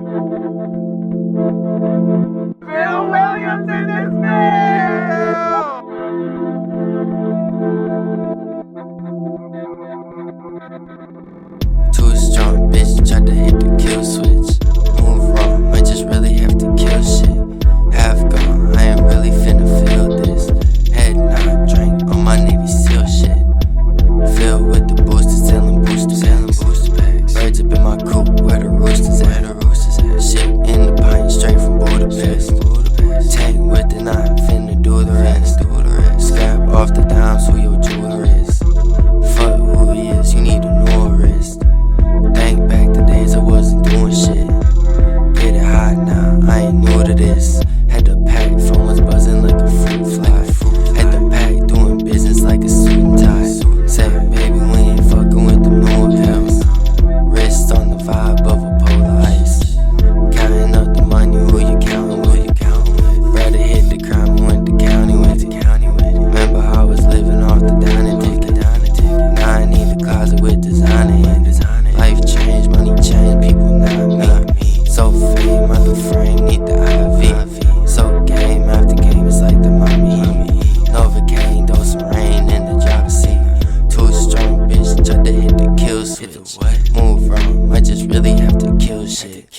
Bill Williams in this bill! Too strong, bitch, tried to hit the kill switch. Move wrong, might just really have to kill shit. Half gone, I ain't really finna feel this. Head nod, drink on my Navy SEAL shit. Filled with the boosters, selling booster packs. Birds up in my coop, where the roosters at. Shit in the pint, straight from Budapest. Tank with the knife, finna do the rest. Scrap off the dimes, who your jeweler is. Fuck who he is, you need to know a wrist. Think back the days I wasn't doing shit. Get it hot now, I ain't new to this. Had the pack, phone was buzzing like a fruit fly. Had the pack, doing business like a suit and tie. Said baby, we ain't fucking with the new hills. Wrist on the vibe of a polar ice. Counting up the money, who you counting with? Rather hit the crime and went to county with it. Remember how I was living off the dining ticket. Now I need a closet with designer in it. Life change, money change, people not me. So fame out the frame, need the IV. So game after game, it's like the mommy heat. Novocaine, dose some rain in the driver's seat. Too strong, bitch, tried to hit the kill switch. Move wrong, might just really have to kill shit.